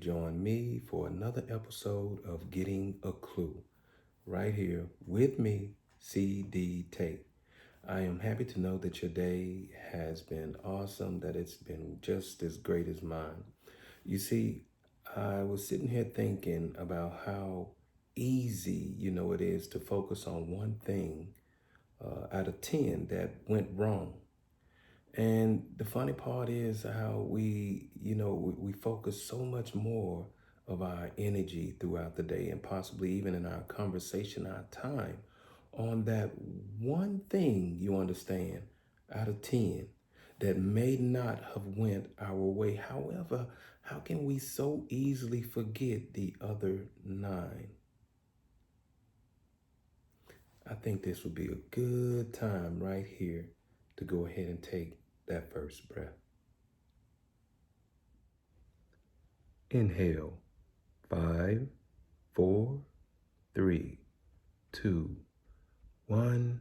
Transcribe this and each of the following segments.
join me for another episode of Getting a Clue right here with me, CD Tate. I am happy to know that your day has been awesome, that it's been just as great as mine. You see, I was sitting here thinking about how easy, it is to focus on one thing out of 10 that went wrong. And the funny part is how we focus so much more of our energy throughout the day and possibly even in our conversation, our time on that one thing you understand out of 10 that may not have went our way. However, how can we so easily forget the other nine? I think this would be a good time right here to go ahead and take that first breath. Inhale, 5, 4, 3, 2, 1.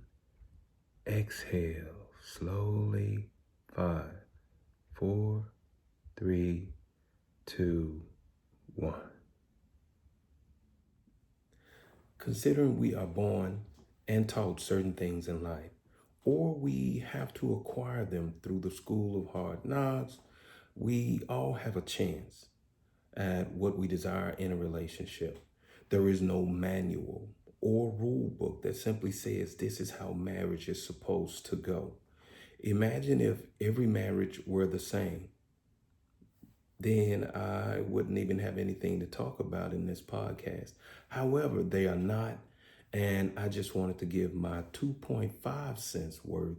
Exhale, slowly, 5, 4, 3, 2, 1. Considering we are born and taught certain things in life, or we have to acquire them through the school of hard knocks, we all have a chance at what we desire in a relationship. There is no manual or rule book that simply says this is how marriage is supposed to go. Imagine if every marriage were the same. Then I wouldn't even have anything to talk about in this podcast. However, they are not. And I just wanted to give my 2.5 cents worth,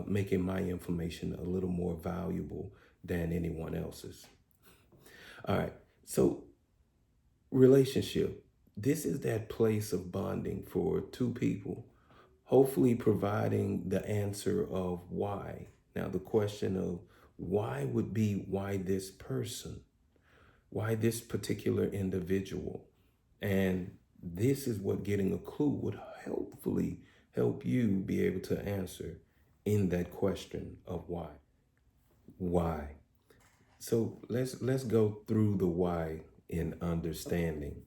making my information a little more valuable than anyone else's. All right. So, relationship. This is that place of bonding for two people, hopefully providing the answer of why. Now, the question of why would be why this person, why this particular individual. And this is what getting a clue would hopefully help you be able to answer in that question of why. Why? So let's go through the why in understanding.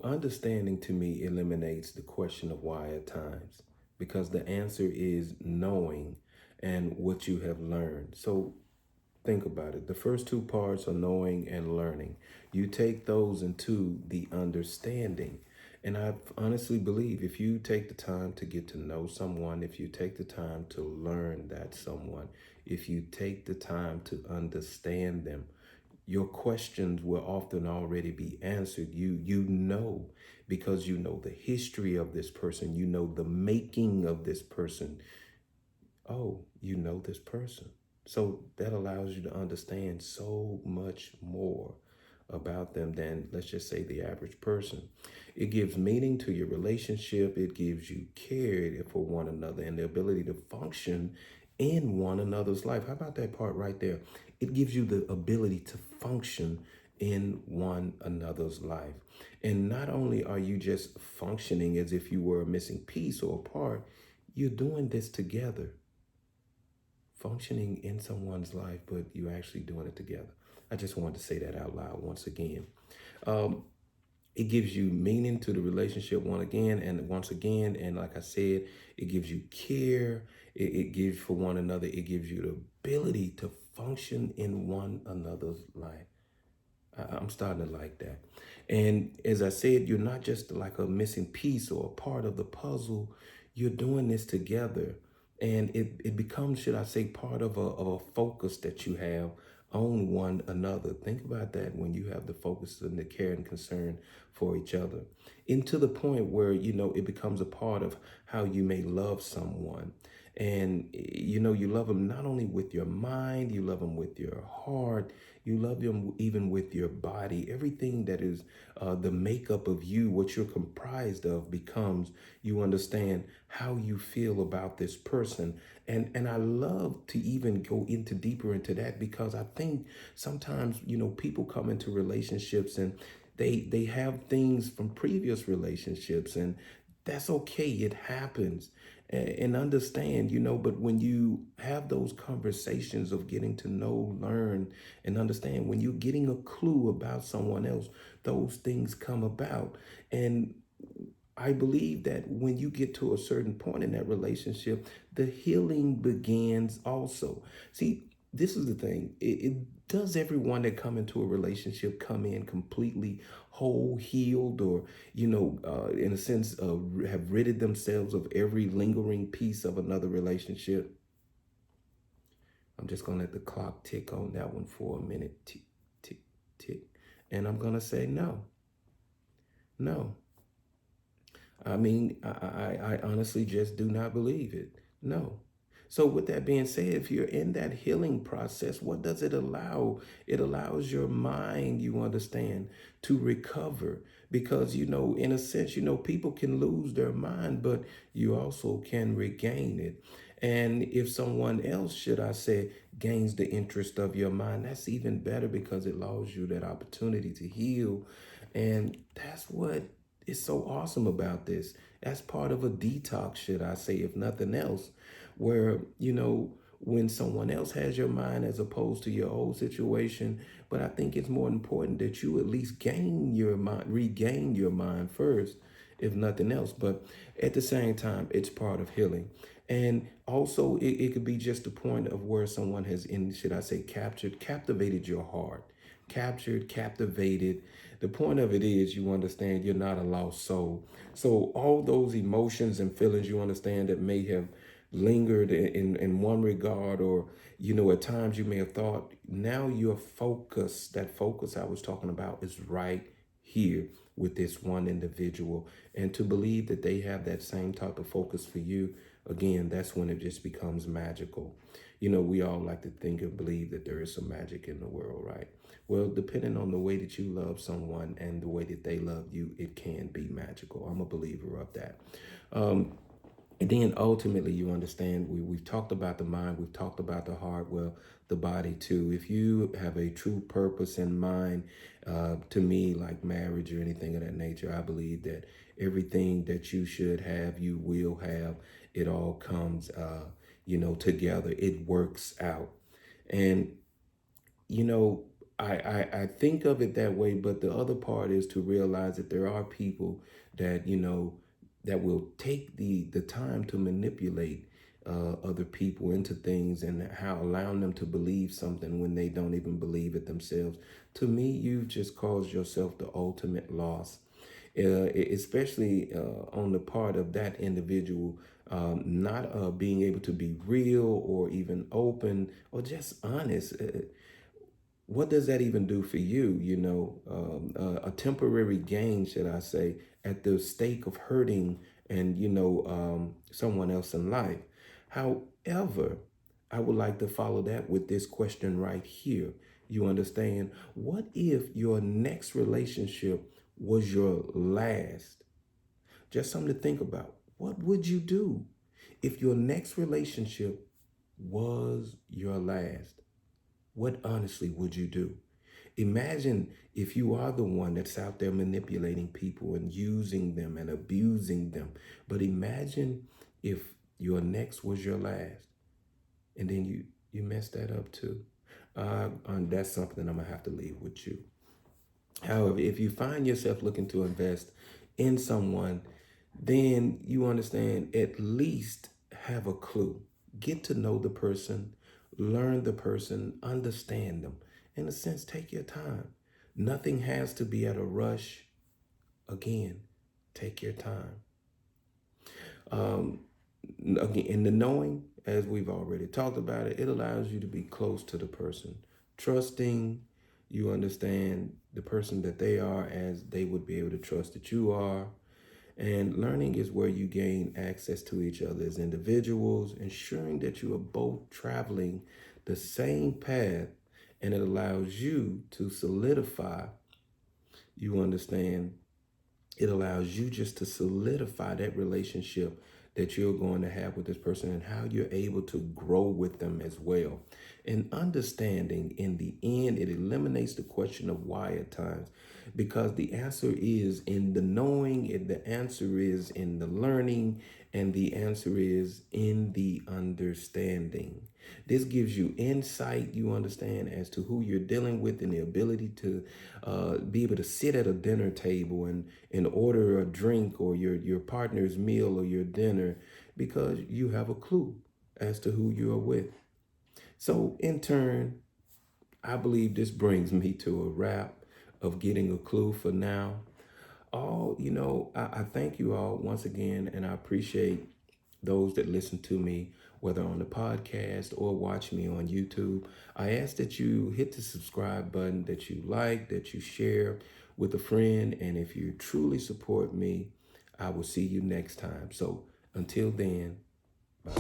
Understanding to me eliminates the question of why at times because the answer is knowing and what you have learned. So think about it. The first two parts are knowing and learning. You take those into the understanding. And I honestly believe if you take the time to get to know someone, if you take the time to learn that someone, if you take the time to understand them, your questions will often already be answered. You know because you know the history of this person, you know the making of this person. Oh, you know this person. So that allows you to understand so much more about them than, let's just say, the average person. It gives meaning to your relationship. It gives you care for one another and the ability to function in one another's life. How about that part right there? It gives you the ability to function in one another's life. And not only are you just functioning as if you were a missing piece or a part, you're doing this together, functioning in someone's life, but you're actually doing it together. I just wanted to say that out loud once again. Um, it gives you meaning to the relationship once again, and like I said, it gives you care. It gives for one another. It gives you the ability to function in one another's life. I'm starting to like that. And as I said, you're not just like a missing piece or a part of the puzzle. You're doing this together. And it becomes, should I say, part of a focus that you have on one another. Think about that when you have the focus and the care and concern for each other. And to the point where, it becomes a part of how you may love someone. And, you love them not only with your mind, you love them with your heart, you love them even with your body. Everything that is the makeup of you, what you're comprised of becomes, you understand how you feel about this person. And I love to even go into deeper into that because I think sometimes, people come into relationships and they have things from previous relationships, and that's okay. It happens. and understand, but when you have those conversations of getting to know, learn, and understand, when you're getting a clue about someone else, those things come about. And I believe that when you get to a certain point in that relationship, the healing begins also. See, this is the thing. Does everyone that come into a relationship come in completely whole, healed, or in a sense, have ridded themselves of every lingering piece of another relationship? I'm just gonna let the clock tick on that one for a minute. Tick, tick, tick, and I'm gonna say no, no. I mean, I honestly just do not believe it. No. So, with that being said, if you're in that healing process, what does it allow? It allows your mind, you understand, to recover. Because, in a sense, people can lose their mind, but you also can regain it. And if someone else, should I say, gains the interest of your mind, that's even better because it allows you that opportunity to heal. And that's what is so awesome about this. That's part of a detox, should I say, if nothing else, where, when someone else has your mind as opposed to your old situation. But I think it's more important that you at least gain your mind, regain your mind first, if nothing else. But at the same time, it's part of healing. And also, it could be just a point of where someone has, should I say, captivated your heart, captured, captivated. The point of it is, you understand, you're not a lost soul. So all those emotions and feelings, you understand, that may have lingered in one regard, or at times you may have thought, now your focus, that focus I was talking about, is right here with this one individual. And to believe that they have that same type of focus for you, again, that's when it just becomes magical. We all like to think and believe that there is some magic in the world, right? Well, depending on the way that you love someone and the way that they love you, it can be magical. I'm a believer of that. And then ultimately, you understand, we've talked about the mind, we've talked about the heart, well, the body too. If you have a true purpose in mind, to me, like marriage or anything of that nature, I believe that everything that you should have, you will have. It all comes, together. It works out. And you know, I think of it that way, but the other part is to realize that there are people that, that will take the time to manipulate other people into things, and how allowing them to believe something when they don't even believe it themselves. To me, you've just caused yourself the ultimate loss, especially on the part of that individual, not being able to be real or even open or just honest. What does that even do for you? A temporary gain, should I say, at the stake of hurting and someone else in life. However, I would like to follow that with this question right here. You understand? What if your next relationship was your last? Just something to think about. What would you do if your next relationship was your last? What honestly would you do? Imagine if you are the one that's out there manipulating people and using them and abusing them. But imagine if your next was your last, and then you messed that up too. And that's something I'm gonna have to leave with you. However, if you find yourself looking to invest in someone, then you understand, at least have a clue. Get to know the person, learn the person, understand them. In a sense, take your time. Nothing has to be at a rush. Again, take your time. Um, Again, in the knowing, as we've already talked about it, it allows you to be close to the person, trusting. You understand the person that they are as they would be able to trust that you are. And learning is where you gain access to each other as individuals, ensuring that you are both traveling the same path, and it allows you to solidify, you understand, it allows you just to solidify that relationship that you're going to have with this person and how you're able to grow with them as well. And understanding in the end, it eliminates the question of why at times, because the answer is in the knowing, and the answer is in the learning, and the answer is in the understanding. This gives you insight, you understand, as to who you're dealing with, and the ability to be able to sit at a dinner table and order a drink or your partner's meal or your dinner because you have a clue as to who you're with. So, in turn, I believe this brings me to a wrap of getting a clue for now. I thank you all once again, and I appreciate those that listen to me, whether on the podcast or watch me on YouTube. I ask that you hit the subscribe button, that you like, that you share with a friend. And if you truly support me, I will see you next time. So until then, bye.